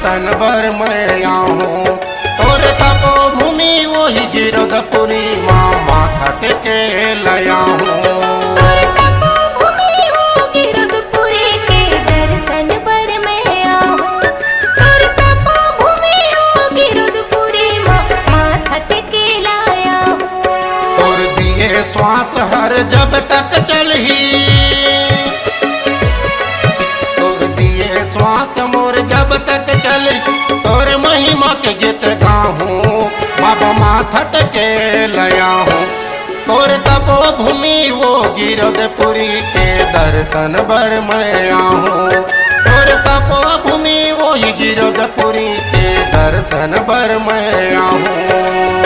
दर्शन बर मैं आऊं। और तपो भूमि वही गिरधपुरी माँ माथा टेके लया हूँ। श्वास हर जब तक चलही तोर दिए श्वास मोर जब तक चले तोर महिमा के गीत गाहूँ। बाबा माथा टेके लया हूँ। तोर तपो भूमि वो गिरधपुरी के दर्शन बर मैं आऊँ। तोर तपो भूमि वो गिरधपुरी के दर्शन बर मैं आऊँ।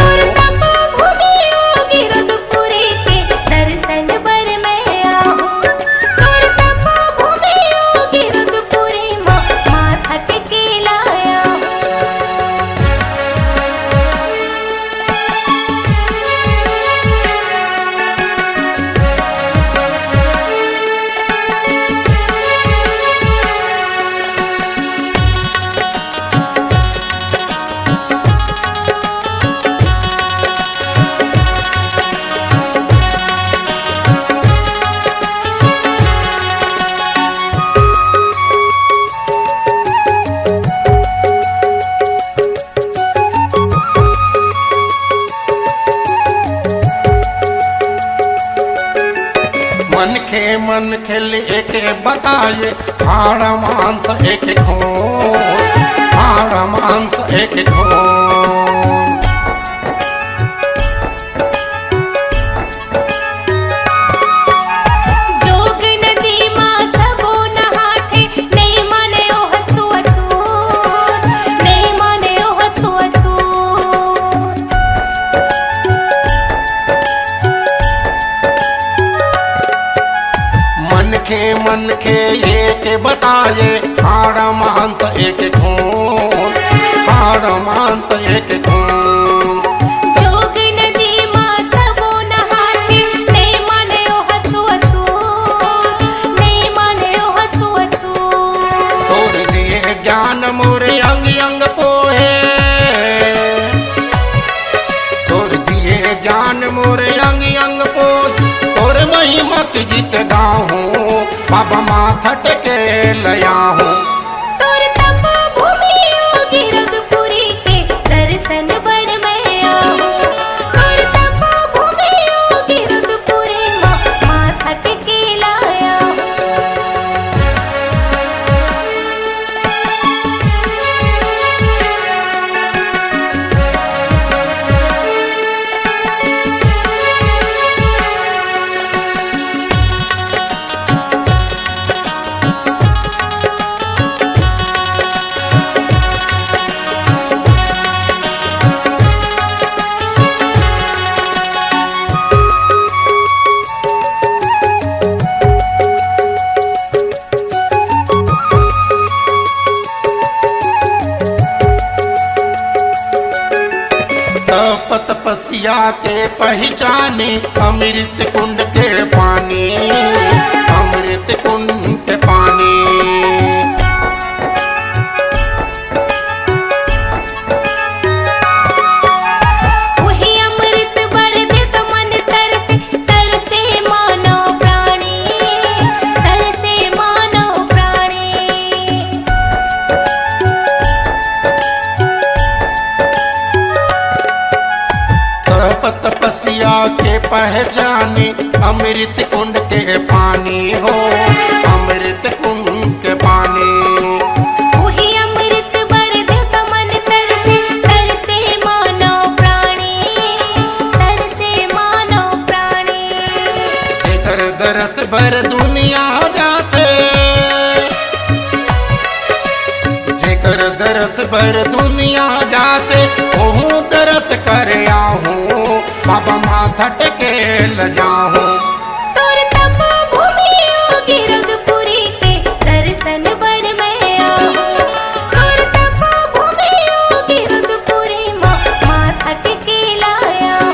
मन खेल एक बताए हाड़ मांस एक खून, हाड़ मांस एक खून। जोग नदी मां सबो नहाथे नहीं माने ओह छुअछूत, नहीं माने ओह छुअछूत। मन के एक बताए हाड़ मांस एक खून, हाड़ मांस एक खून। जोग नदी मां सबो नहाथे नहीं माने ओह छुअछूत, नहीं माने ओह छुअछूत। तोर दिए ज्ञान मोरे अंग अंग पोहे, तोर दिए ज्ञान मोरे अंग अंग पोहे। तोर महिमा की गीत गाऊं बाबा माथा टेके लया हूँ। तोर तपो भूमि गिरधपुरी के दर्शन बर मैं आऊँ। तोर तपो भूमि गिरधपुरी माँ माथा टेके लाया हूँ। तपस्या के पहचाने अमृत कुंड के पानी, अमृत कुंड के पानी। वही अमृत बर दे तो मन तरसे, तरसे मानव प्राणी, तरसे मानव प्राणी। तपस्या के पहचाने अमृत कुंड के पानी हो, अमृत कुंड के पानी। वही अमृत बर दे तो मन तरसे, तरसे मानव प्राणी, तरसे मानव प्राणी। जेकर दरस भर दुनिया जाते, जेकर दरस भर दुनिया जाते ओहू दरस कर आऊं। बाबा माथा टेके ल जाऊं। तोर तपो भूमि गिरधपुरी के दर्शन बर मैं आऊँ। तोर तपो भूमि गिरधपुरी माँ माथा टेके लाया हूँ।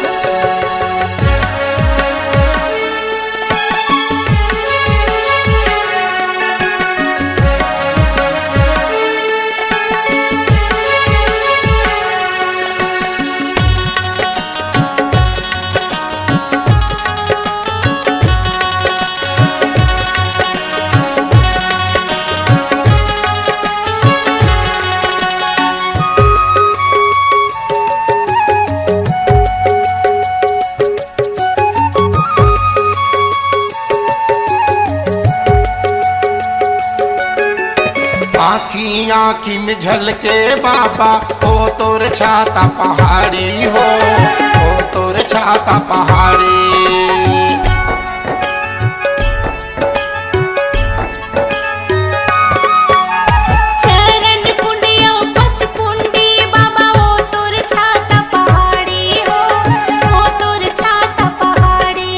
आखी आखी में झलके बाबा ओ तोर छाता पहाड़ी हो, ओ तोर छाता पहाड़ी। चरण कुंडियो पचकुंडी बाबा ओ तोर छाता पहाड़ी हो, ओ तोर छाता पहाड़ी।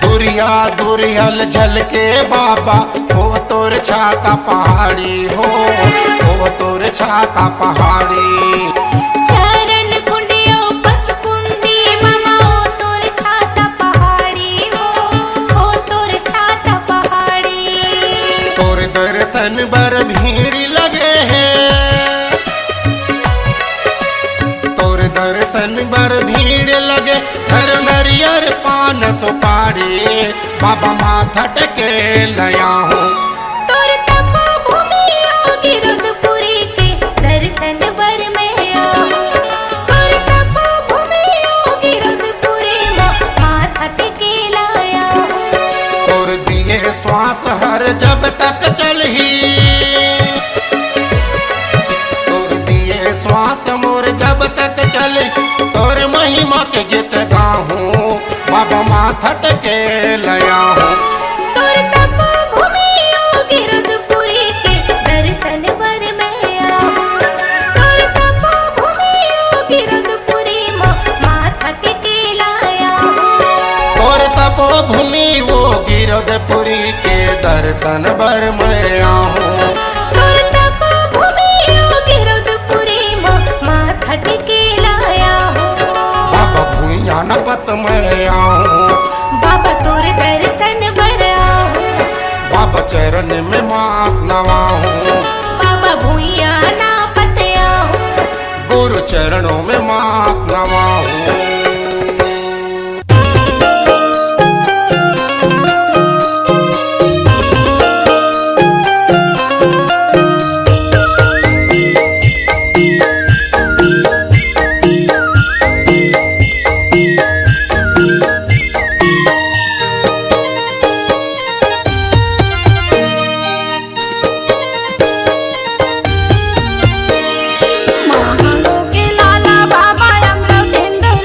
दुरिया दुरियल झलके बाबा ओ तोर छाता पहाड़ी हो, ओ तोर छाता पहाड़ी। चरण कुंडियो पचकुंडी बाबा ओ तोर छाता पहाड़ी हो, ओ तोर छाता पहाड़ी। तोर दर्शन बर भीड़ लगे है, तोर दर्शन बर भीड़ लगे। हर नरियर पान सुपारी बाबा माथा टेके लया हूँ। तोर तपोभूमि ओ गिरधपुरी के दर्शन बर में आओ। तोर तपोभूमि ओ गिरधपुरी माथा टेके लाया हूँ। तोर दिए श्वास हर जब तक चलही, तोर दिए श्वास मोर जब तक चले। तोर महिमा के गीत गाहूँ बाबा माथा टेके लया हूँ। तोर तपोभूमि ओ गिरधपुरी के दर्शन बर में आओ। तोर तपोभूमि ओ गिरधपुरी माथा टेके लाया हूँ। तोर तपोभूमि वो गिरधपुरी के दर्शन बर मैं आहूँ। तोर तपोभूमि ओ गिरधपुरी माथा टेके लाया हूँ। बाबा भूया न पत मैं आहूँ, बाबा तोर दर्शन बर आओ। बाबा चरण में मात नवाहूँ, बाबा भूया ना पत आओ। गुरु चरणों में मात नवाहूँ। महालों के लाला बाबा अमृतेंद्र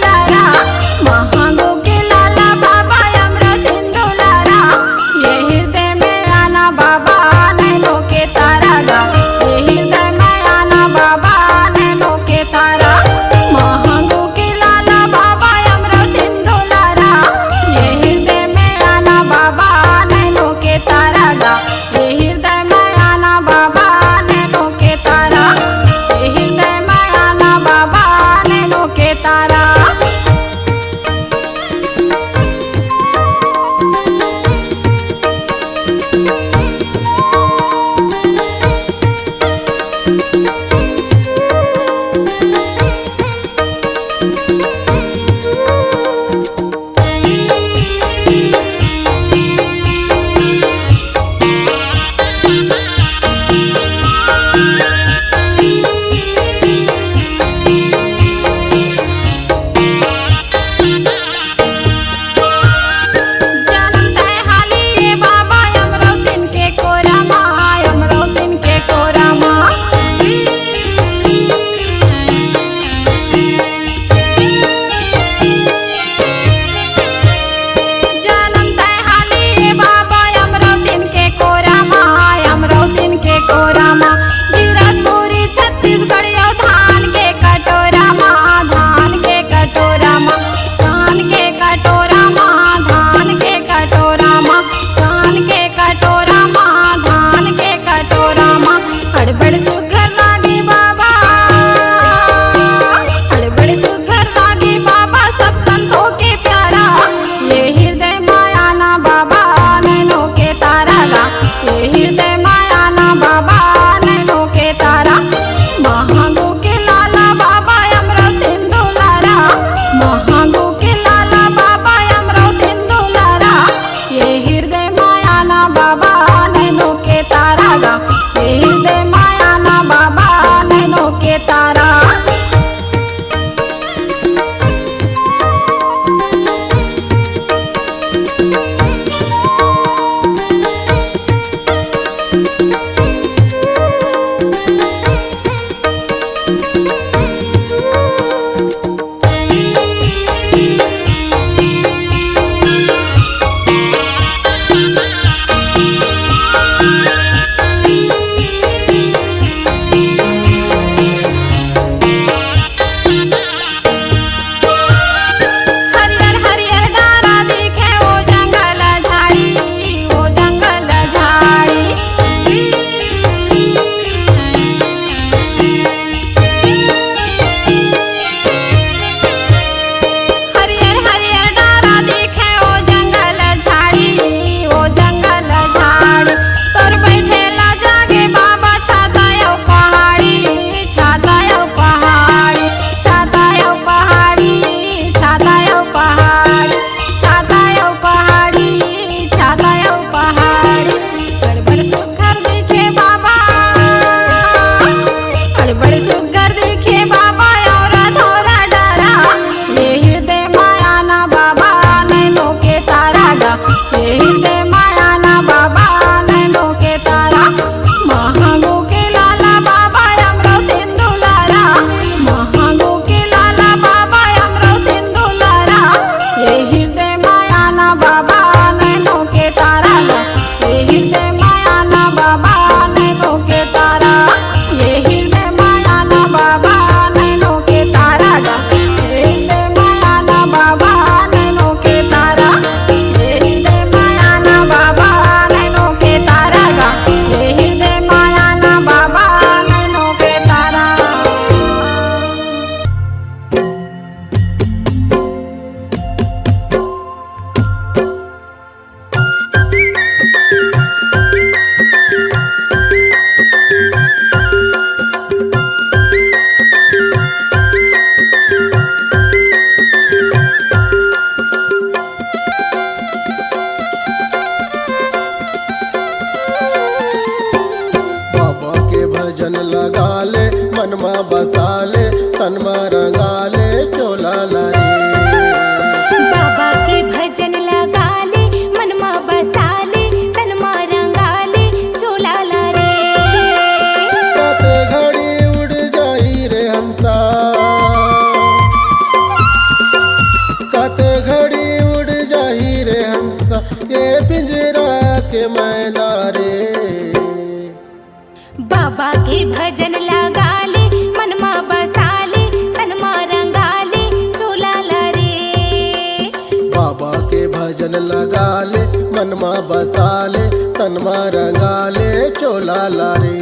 के मैना रे। बाबा के भजन लगा ले मनमा बसा ले तनमा रंगा ले चोला ला रे। बाबा के भजन लगा ले मनमा बसा ले तनमा रंगा ले चोला ला रे।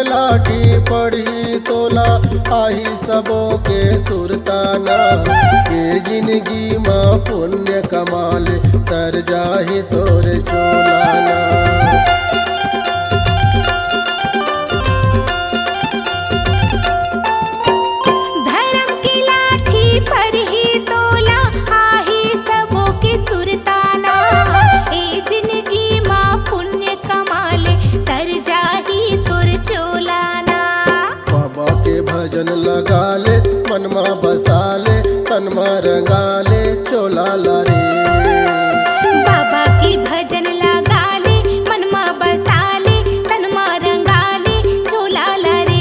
लाठी पड़ी तोला आही सबो के सुरताना। ये जिंदगी माँ पुण्य कमाल तर जाही तोर चोलाना। धर्म की लाठी पर ही तोला आही सबो के सुरताना। ए जिंदगी माँ पुण्य कमाले तर जाही तोर चोलाना। बाबा के भजन लगा ले मनमा बसा ले तनमा रंगा ले चोला ला रे। बाबा की भजन लगा ले मनमा बसा ले तनमा रंगा ले चोला ला रे।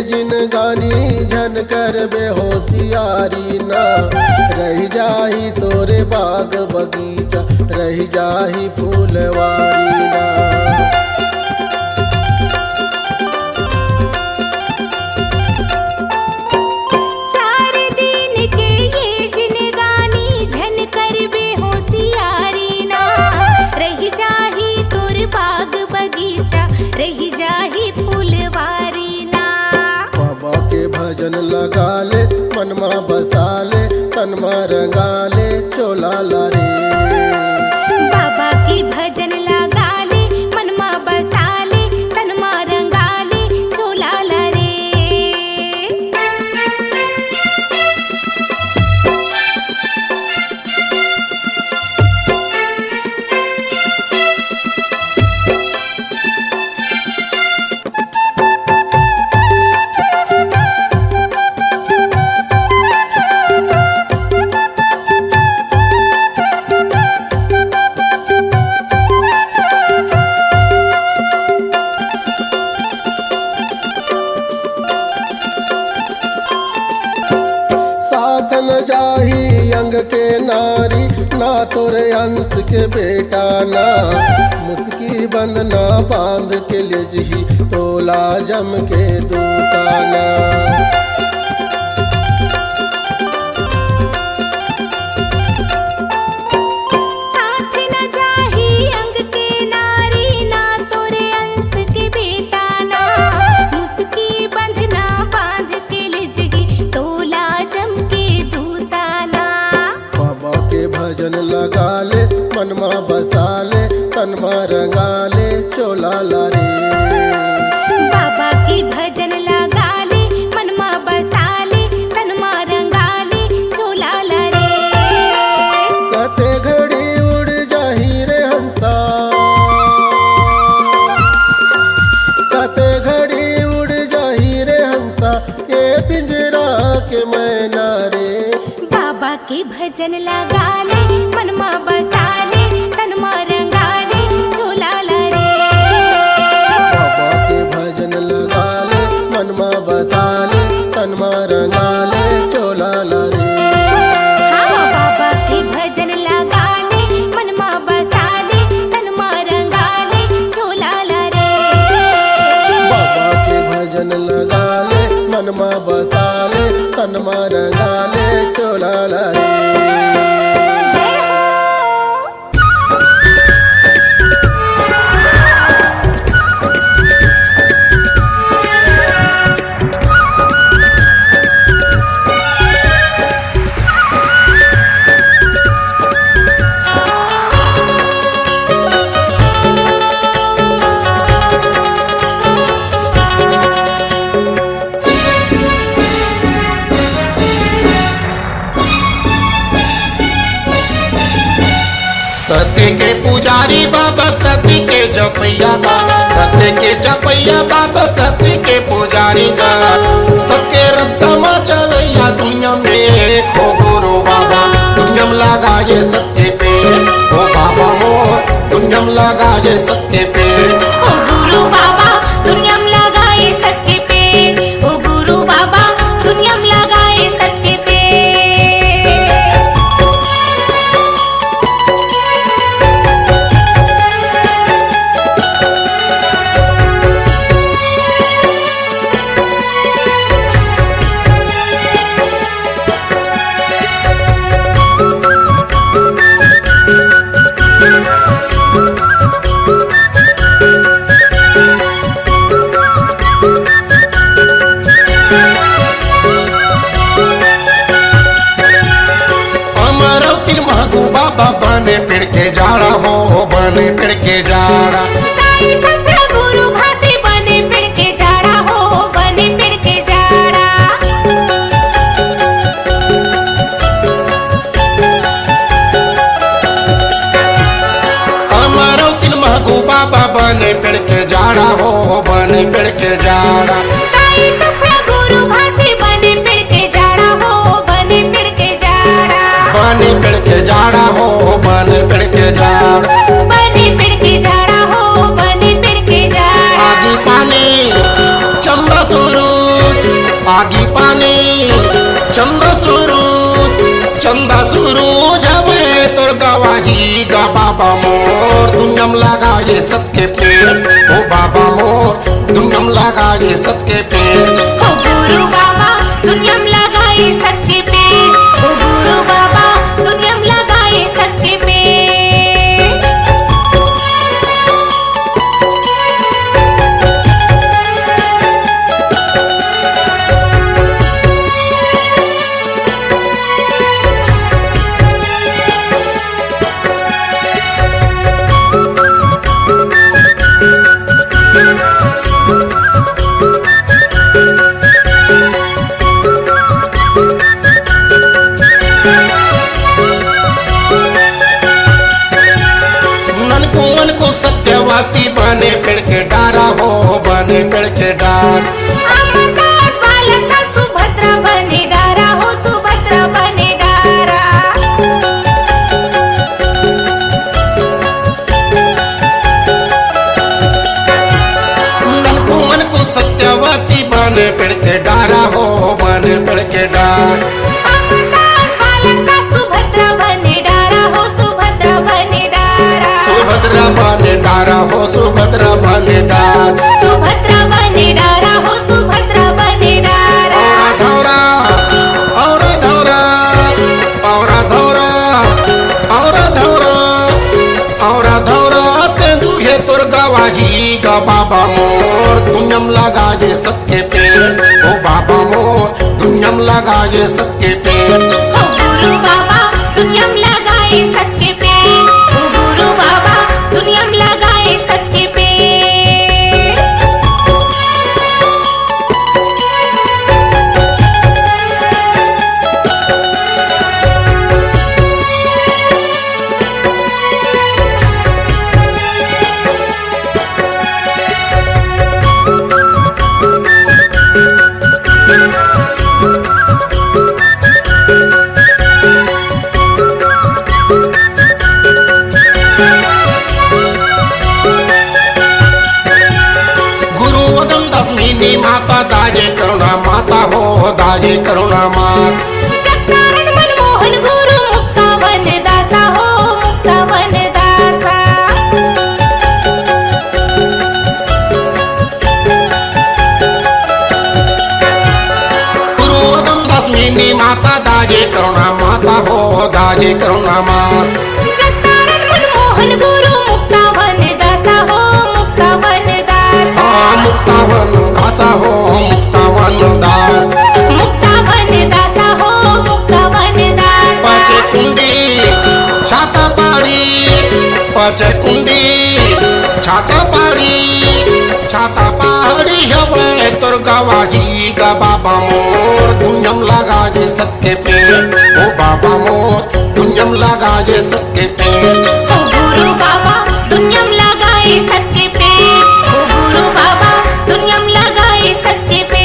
जिनगानी झन कर बेहोशियारी ना। रह जाही तोरे बाग बगीचा रह जाही फूलवारी ना। चार दिन के ये जिनगानी झन कर बेहोशियारी ना। रह जाही तोर बाग बगीचा रह जाही फूलवारी ना। बाबा के भजन लगा ले मनमा बसा ले तनमा रंगा ले चोला ला रे। बाबा की भजन लगा ले मनमा बसा ले तनमा रंगा ले चोला ला रे। साथ न जाही अंग के नारी ना तोरे अंश के बेटा ना। मुस्की बंद ना बांध के ले जही तोला जम के दूताना। साथ न जाही अंग के नारी ना तोरे अंश के बेटा ना। मुस्की बंध ना बांध के ले जगी तोला जम के दूताना। बाबा के भजन लगा ले मनमा बसा ले तनमा रंगा ले चोला ला रे। बाबा की भजन लगा ले मनमा बसा ले तनमा रंगा ले चोला ला रे। कते घड़ी उड़ जाही रे हंसा। कते घड़ी उड़ जाही रे हंसा ये पिंजरा के मैना रे। बाबा के भजन लगा ले मनमा बसा ले तनमा रंगा ले चोला ला रे। बाबा के भजन लगा ले मनमा बसा ले तनमा रंगा ले चोला ला रे। हाँ बाबा के भजन लगा ले मनमा बसा ले तनमा रंगा ले चोला ला रे। बाबा के भजन लगा ले मनमा बसाले तनमा रंगाले चोला लाई। सत्य के पुजारी बाबा सत्य के जपैया का, सत्य के जपैया बाबा सत्य के पुजारी का। सत्य रत्तमा चलैया दुनिया में हो गुरु बाबा दुनिया में लगा ये सत्य पे। हो बाबा मोर दुनिया में लगा ये सत्य पे। ओ गुरु बाबा दुनिया में लगाए सत्य पे। ओ गुरु बाबा दुनिया में लगाए सत्य पे। बाबा बने पेड़ के जाड़ा हो बने पेड़ के जाड़ा। ताई सफरा गुरु भासी बने पेड़ के जाड़ा हो बने पेड़ के जाड़ा। हमारो तिल महगू बाबा बने पेड़ के जाड़ा हो बने पेड़ के जाड़ा। ताई सफरा गुरु भासी बने पेड़ के जाड़ा हो बने पेड़ के जाड़ा। बने पेड़ के जाड़ा हो बने पेड़ के जाड़ा। बने पेड़ के जाड़ा हो बने पेड़ के जाड़ा। आगी पानी चंदा सुरू आगी पानी चंदा सुरू जबे तोर गवाजी गा बाबा मोर दुनिया में लगा ये सत्य पे। ओ बाबा मोर दुनिया में लगा ये सत्य पे। ओ गुरु बाबा दुनिया में लगाए सत्य पे। ओ गुरु बाबा दुनिया में लगाए सत्य पे। सत्यवती बने पेड़ के डारा हो बने पेड़ के डार। अमरदास बालका सुभद्रा बने डारा हो सुभद्रा बने डारा। मन को सत्यवती बने पेड़ के डारा हो बने पेड़ के डार। अमरदास बालका सुभद्रा बने डारा हो सुभद्रा बने डारा। सुभद्रा बने डारा हो सुभद्रा बने डार। सुभद्रा बने डारा हो सुभद्रा बने डारा। धौरा और धौरा और धौरा और धौरा और धौरा ते दुहे तोर गवाजी गा बाबा मोर दुनिया में लगा ये सत्य पे। ओ बाबा मोर दुनिया में लगा ये सत्य पे। ओ गुरु बाबा दुनिया में लगाए सत्य पे। ओ गुरु बाबा दुनिया में लगाए सत्य पे। माता दाजे करुणा माता हो दाजे करुणा मात। चक्रारण मनमोहन गुरु मुक्ता वन दासा हो मुक्ता वन दासा। करुणा माता हो दाजी करुणा मात जगतारण मनमोहन गुरु मुक्तावन दासा हो मुक्तावन दास मुक्तावन दासा हो मुक्तावन दास मुक्तावन दासा हो मुक्तावन दास पाचे कुंडी छाता पाड़ी पाचे कुंडी छाता पहाड़ी हवे तोर गवाजी गा बाबा मोर दुनियम लगा जे सबके पे ओ बाबा मोर दुनियम लगा जे सबके पे ओ गुरु बाबा दुनियम लगाए सत्य पे ओ गुरु बाबा दुनियम लगाए सत्य पे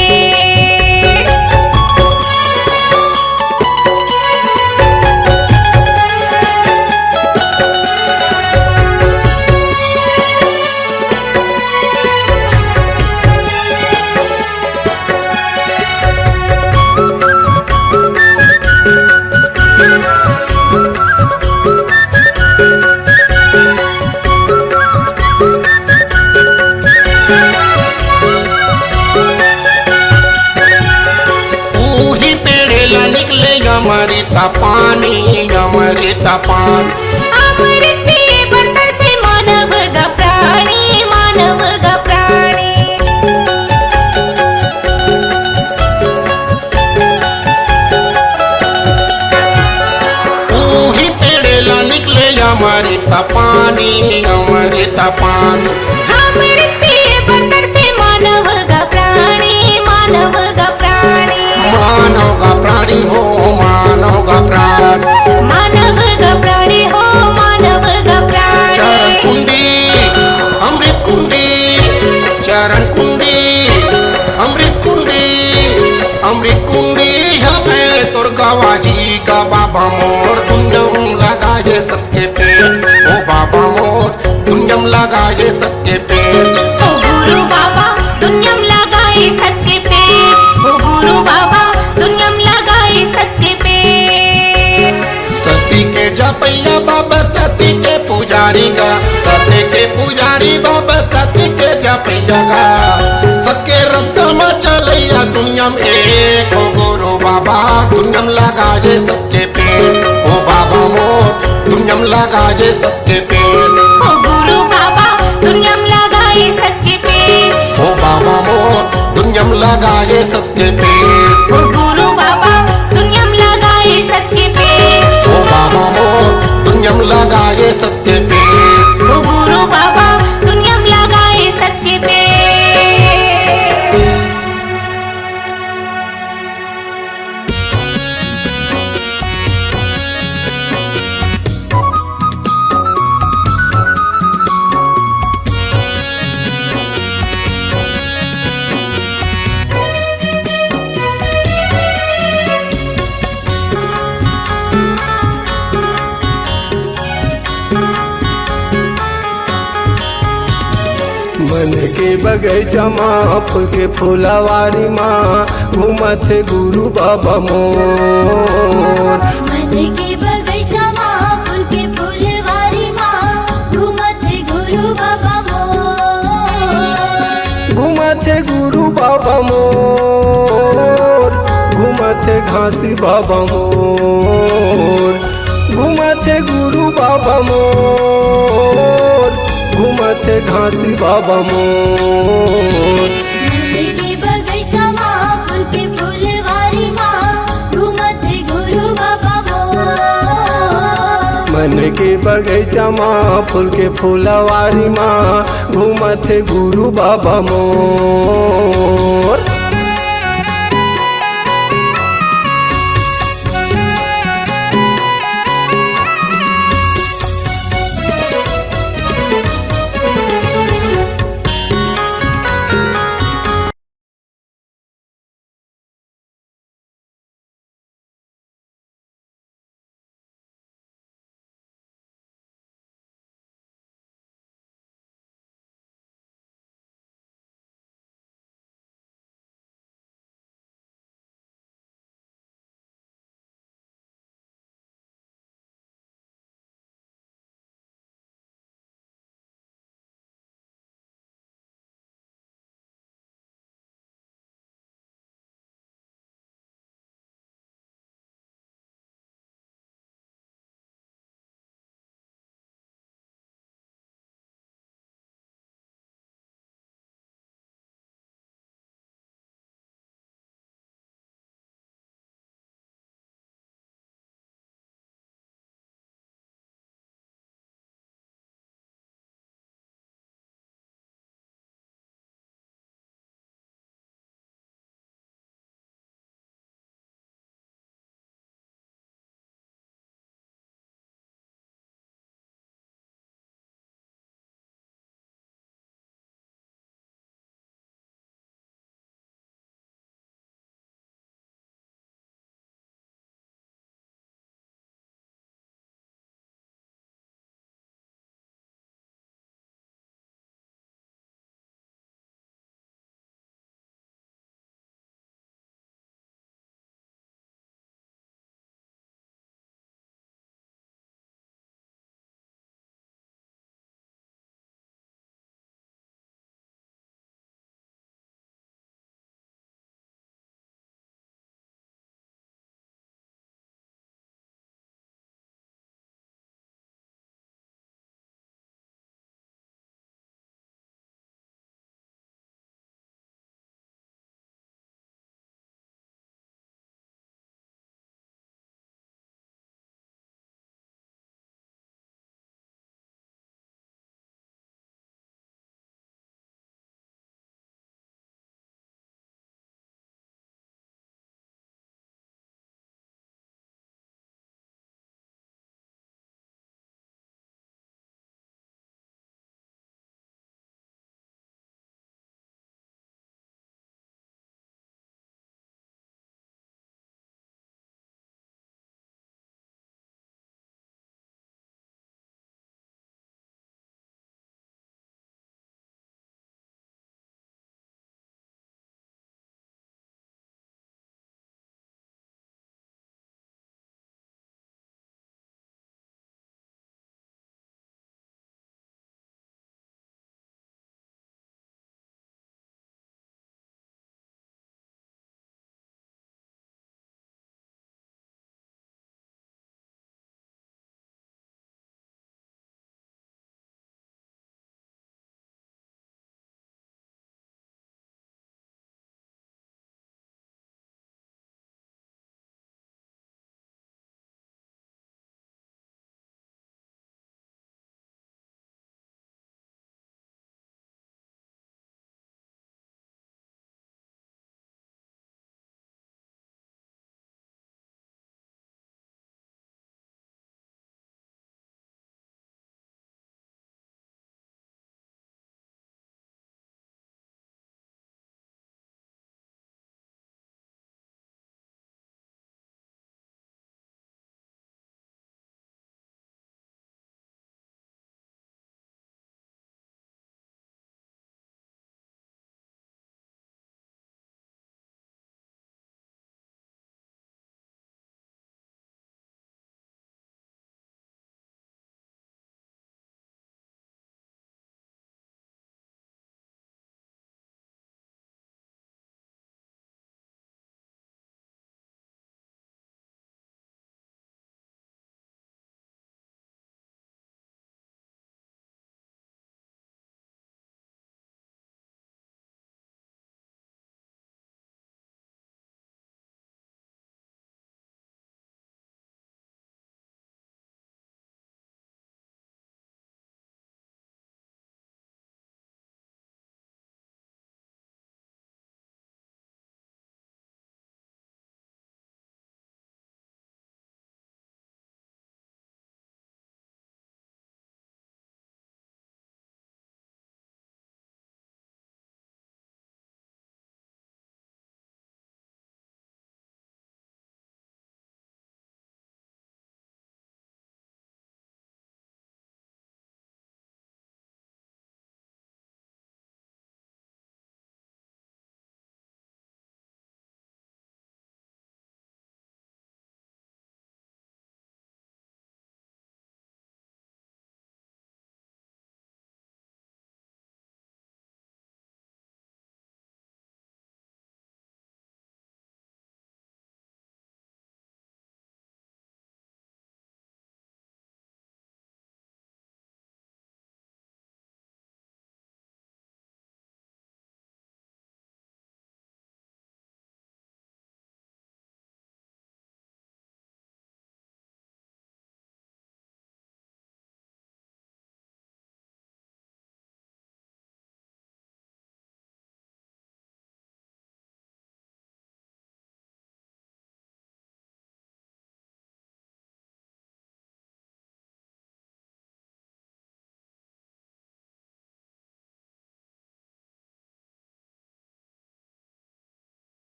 अमृता पानी अमृता पान अमृत पिए बर्तन से मानव गा प्राणी मानव गा प्राणी ऊही पेड़ेला निकले अमृता पानी अमृता पान अमृत पिए बर्तन से मानव गा प्राणी मानव गा प्राणी मानव का प्राणी हो मानव का प्राण मानव गा प्राणी हो मानव गा प्राणी चरण कुंडी अमृत कुंडी चरण कुंडी अमृत कुंडी हवे तोर गवाजी का बाबा मोर दुनियम लगा जे सबके पे ओ बाबा मोर दुनियम लगा जे सबके पे ओ गुरु बाबा दुनियम लगाए सत्य पे ओ गुरु बाबा दुनियम लगाए सत्य पे सती के जपैया बाबा सती के पुजारी गा सती के पुजारी बाबा सती के जपैया गा सके रत्न में चलैया दुनिया में एक हो गुरु बाबा दुनियम लगा जे सबके पे ओ बाबा मोर दुनियम लगा जे सबके पे ओ गुरु बाबा दुनियम लगाए सत्य पे ओ बाबा मोर दुनियम लगा जे सबके पे ओ गुरु बाबा दुनियम लगाए सत्य पे ओ बाबा मोर दुनियम लगा जे सबके पे ओ गुरु बाबा दुनियम लगाए सत्य पे मन के बगैचा माँ फूल के फुलवारी माँ घूमत है गुरु बाबा मोर मन के बगैचा माँ फूल के फुलवारी माँ घूमत है गुरु बाबा मोर घूमत है गुरु बाबा मोर घूमत है घासी बाबा मोर घूमत है गुरु बाबा मोर घूमत है घासी बाबा मोर मन के बगैचा माँ फूल के फुलवारी माँ घूमत है गुरु बाबा मोर मन के बगैचा माँ फूल के फुलवारी माँ घूमत है गुरु बाबा मोर